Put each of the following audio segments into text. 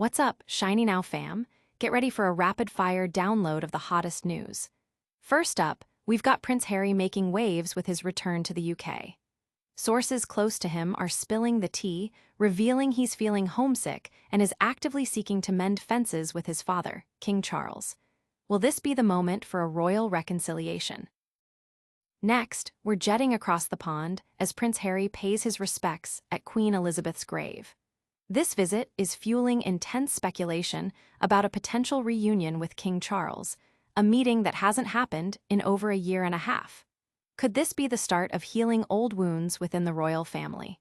What's up, Shiny Now fam? Get ready for a rapid-fire download of the hottest news. First up, we've got Prince Harry making waves with his return to the UK. Sources close to him are spilling the tea, revealing he's feeling homesick and is actively seeking to mend fences with his father, King Charles. Will this be the moment for a royal reconciliation? Next, we're jetting across the pond as Prince Harry pays his respects at Queen Elizabeth's grave. This visit is fueling intense speculation about a potential reunion with King Charles, a meeting that hasn't happened in over a year and a half. Could this be the start of healing old wounds within the royal family?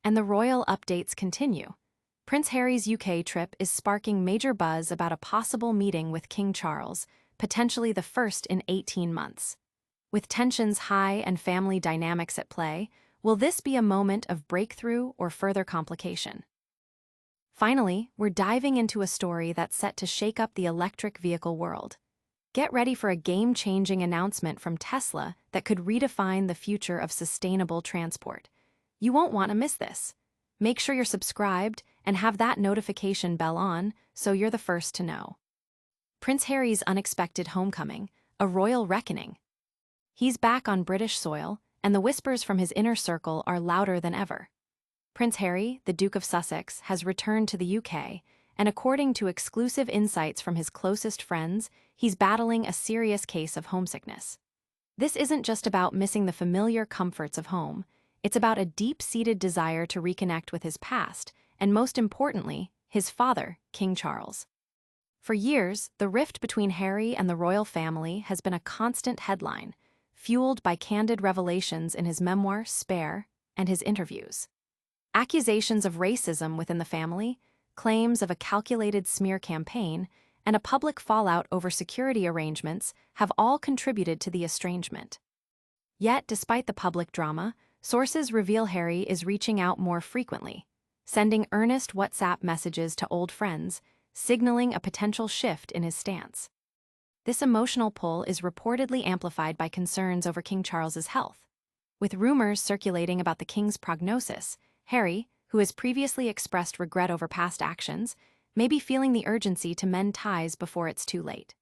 And the royal updates continue. Prince Harry's UK trip is sparking major buzz about a possible meeting with King Charles, potentially the first in 18 months. With tensions high and family dynamics at play, will this be a moment of breakthrough or further complication? Finally, we're diving into a story that's set to shake up the electric vehicle world. Get ready for a game-changing announcement from Tesla that could redefine the future of sustainable transport. You won't want to miss this. Make sure you're subscribed and have that notification bell on so you're the first to know. Prince Harry's unexpected homecoming, a royal reckoning. He's back on British soil, and the whispers from his inner circle are louder than ever. Prince Harry, the Duke of Sussex, has returned to the UK, and according to exclusive insights from his closest friends, he's battling a serious case of homesickness. This isn't just about missing the familiar comforts of home, it's about a deep-seated desire to reconnect with his past, and most importantly, his father, King Charles. For years, the rift between Harry and the royal family has been a constant headline, fueled by candid revelations in his memoir, Spare, and his interviews. Accusations of racism within the family, claims of a calculated smear campaign, and a public fallout over security arrangements have all contributed to the estrangement. Yet, despite the public drama, sources reveal Harry is reaching out more frequently, sending earnest WhatsApp messages to old friends, signaling a potential shift in his stance. This emotional pull is reportedly amplified by concerns over King Charles's health. With rumors circulating about the king's prognosis, Harry, who has previously expressed regret over past actions, may be feeling the urgency to mend ties before it's too late.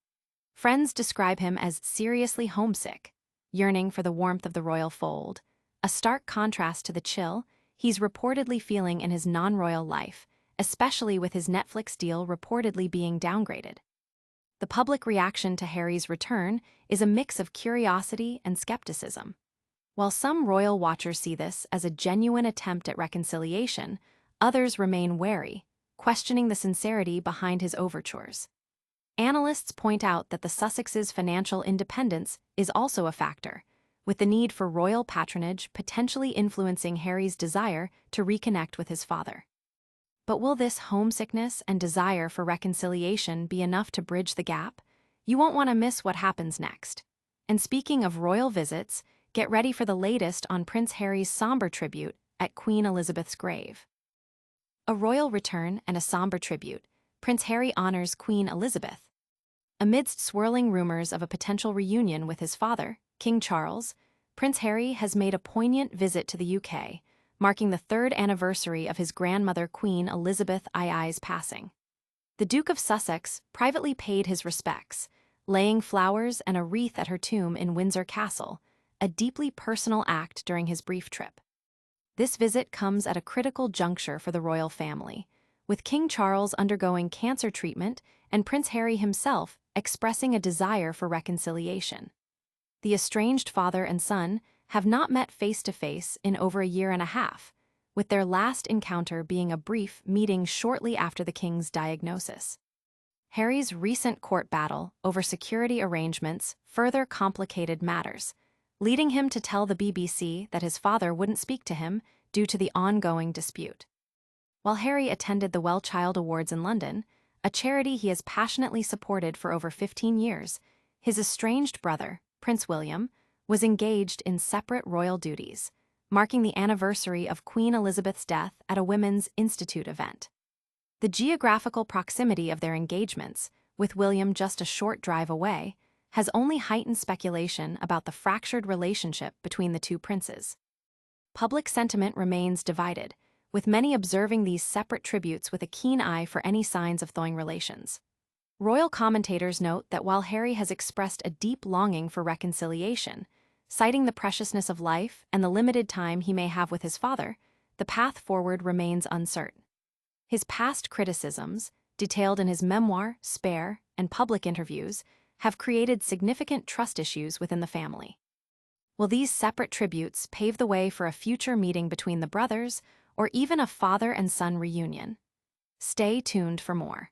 Friends describe him as seriously homesick, yearning for the warmth of the royal fold, a stark contrast to the chill he's reportedly feeling in his non-royal life, especially with his Netflix deal reportedly being downgraded. The public reaction to Harry's return is a mix of curiosity and skepticism. While some royal watchers see this as a genuine attempt at reconciliation, others remain wary, questioning the sincerity behind his overtures. Analysts point out that the Sussexes' financial independence is also a factor, with the need for royal patronage potentially influencing Harry's desire to reconnect with his father. But will this homesickness and desire for reconciliation be enough to bridge the gap? You won't want to miss what happens next. And speaking of royal visits, get ready for the latest on Prince Harry's somber tribute at Queen Elizabeth's grave. A royal return and a somber tribute, Prince Harry honors Queen Elizabeth. Amidst swirling rumors of a potential reunion with his father, King Charles, Prince Harry has made a poignant visit to the UK, marking the third anniversary of his grandmother Queen Elizabeth II's passing. The Duke of Sussex privately paid his respects, laying flowers and a wreath at her tomb in Windsor Castle, a deeply personal act during his brief trip. This visit comes at a critical juncture for the royal family, with King Charles undergoing cancer treatment and Prince Harry himself expressing a desire for reconciliation. The estranged father and son have not met face-to-face in over a year and a half, with their last encounter being a brief meeting shortly after the king's diagnosis. Harry's recent court battle over security arrangements further complicated matters, leading him to tell the BBC that his father wouldn't speak to him due to the ongoing dispute. While Harry attended the Well Child Awards in London, a charity he has passionately supported for over 15 years, his estranged brother, Prince William, was engaged in separate royal duties, marking the anniversary of Queen Elizabeth's death at a Women's Institute event. The geographical proximity of their engagements, with William just a short drive away, has only heightened speculation about the fractured relationship between the two princes. Public sentiment remains divided, with many observing these separate tributes with a keen eye for any signs of thawing relations. Royal commentators note that while Harry has expressed a deep longing for reconciliation, citing the preciousness of life and the limited time he may have with his father, the path forward remains uncertain. His past criticisms, detailed in his memoir, Spare, and public interviews, have created significant trust issues within the family. Will these separate tributes pave the way for a future meeting between the brothers, or even a father and son reunion? Stay tuned for more.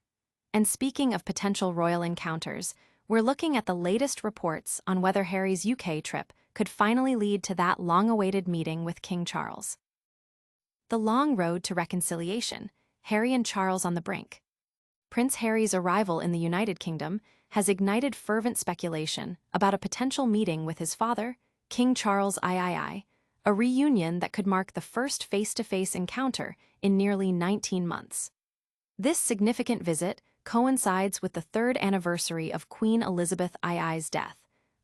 And speaking of potential royal encounters, we're looking at the latest reports on whether Harry's UK trip could finally lead to that long-awaited meeting with King Charles. The long road to reconciliation, Harry and Charles on the brink. Prince Harry's arrival in the United Kingdom has ignited fervent speculation about a potential meeting with his father, King Charles III, a reunion that could mark the first face-to-face encounter in nearly 19 months. This significant visit coincides with the third anniversary of Queen Elizabeth II's death,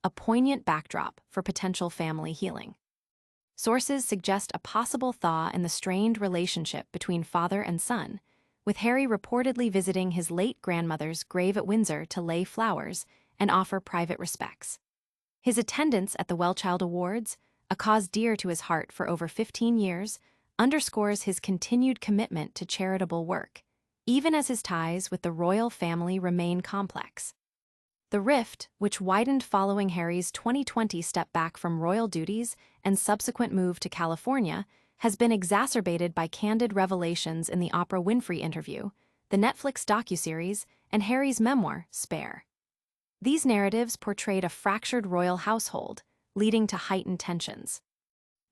a poignant backdrop for potential family healing. Sources suggest a possible thaw in the strained relationship between father and son, with Harry reportedly visiting his late grandmother's grave at Windsor to lay flowers and offer private respects. His attendance at the Wellchild Awards, a cause dear to his heart for over 15 years, underscores his continued commitment to charitable work, even as his ties with the royal family remain complex. The rift, which widened following Harry's 2020 step back from royal duties and subsequent move to California, has been exacerbated by candid revelations in the Oprah Winfrey interview, the Netflix docuseries, and Harry's memoir, Spare. These narratives portrayed a fractured royal household, leading to heightened tensions.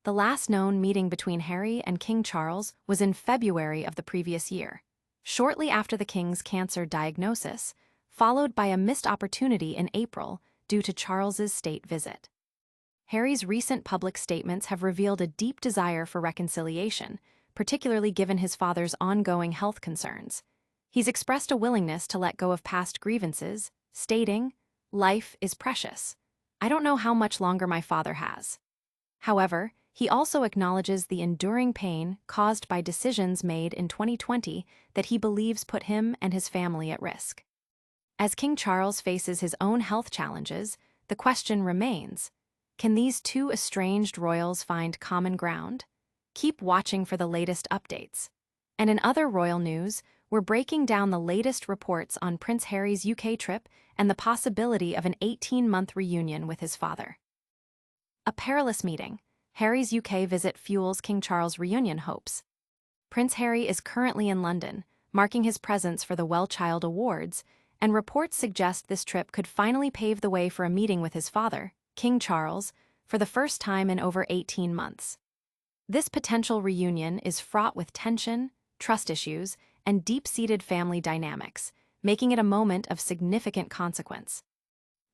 The last known meeting between Harry and King Charles was in February of the previous year, shortly after the king's cancer diagnosis, followed by a missed opportunity in April due to Charles's state visit. Harry's recent public statements have revealed a deep desire for reconciliation, particularly given his father's ongoing health concerns. He's expressed a willingness to let go of past grievances, stating, "Life is precious. I don't know how much longer my father has." However, he also acknowledges the enduring pain caused by decisions made in 2020 that he believes put him and his family at risk. As King Charles faces his own health challenges, the question remains, can these two estranged royals find common ground? Keep watching for the latest updates. And in other royal news, we're breaking down the latest reports on Prince Harry's UK trip and the possibility of an 18-month reunion with his father. A perilous meeting. Harry's UK visit fuels King Charles' reunion hopes. Prince Harry is currently in London, marking his presence for the Wellchild Awards, and reports suggest this trip could finally pave the way for a meeting with his father, King Charles, for the first time in over 18 months. This potential reunion is fraught with tension, trust issues, and deep-seated family dynamics, making it a moment of significant consequence.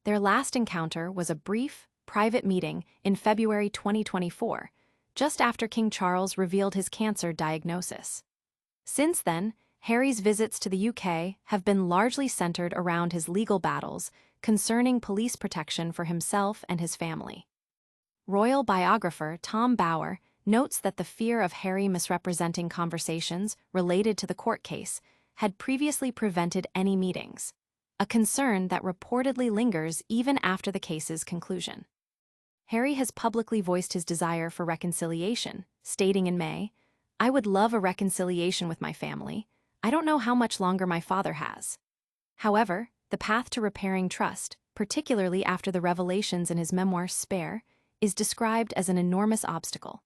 Their last encounter was a brief, private meeting in February 2024, just after King Charles revealed his cancer diagnosis. Since then, Harry's visits to the UK have been largely centered around his legal battles concerning police protection for himself and his family. Royal biographer Tom Bower notes that the fear of Harry misrepresenting conversations related to the court case had previously prevented any meetings, a concern that reportedly lingers even after the case's conclusion. Harry has publicly voiced his desire for reconciliation, stating in May, "I would love a reconciliation with my family. I don't know how much longer my father has." However, the path to repairing trust, particularly after the revelations in his memoir Spare, is described as an enormous obstacle.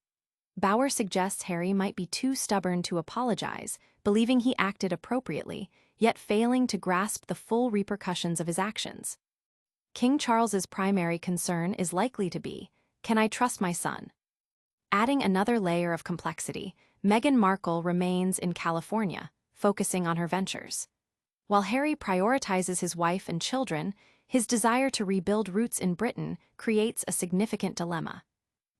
Bower suggests Harry might be too stubborn to apologize, believing he acted appropriately, yet failing to grasp the full repercussions of his actions. King Charles's primary concern is likely to be, "Can I trust my son?" Adding another layer of complexity, Meghan Markle remains in California, focusing on her ventures. While Harry prioritizes his wife and children, his desire to rebuild roots in Britain creates a significant dilemma.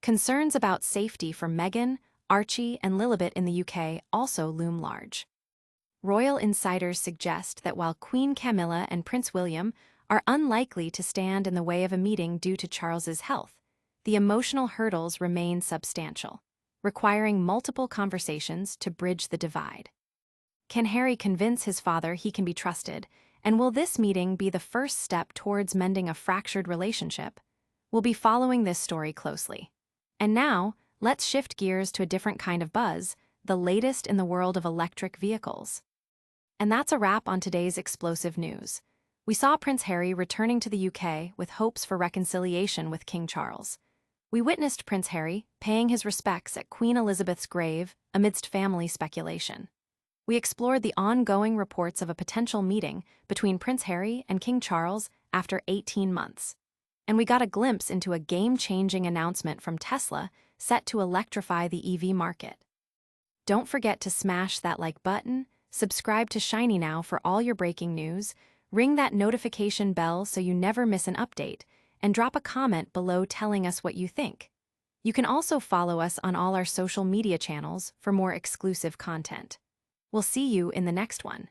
Concerns about safety for Meghan, Archie, and Lilibet in the UK also loom large. Royal insiders suggest that while Queen Camilla and Prince William are unlikely to stand in the way of a meeting due to Charles's health, the emotional hurdles remain substantial. requiring multiple conversations to bridge the divide. Can Harry convince his father he can be trusted, and will this meeting be the first step towards mending a fractured relationship? We'll be following this story closely. And now, let's shift gears to a different kind of buzz, the latest in the world of electric vehicles. And that's a wrap on today's explosive news. We saw Prince Harry returning to the UK with hopes for reconciliation with King Charles. We witnessed Prince Harry paying his respects at Queen Elizabeth's grave amidst family speculation. We explored the ongoing reports of a potential meeting between Prince Harry and King Charles after 18 months. And we got a glimpse into a game-changing announcement from Tesla set to electrify the EV market. Don't forget to smash that like button, subscribe to Shiny Now for all your breaking news, ring that notification bell so you never miss an update, and drop a comment below telling us what you think. You can also follow us on all our social media channels for more exclusive content. We'll see you in the next one.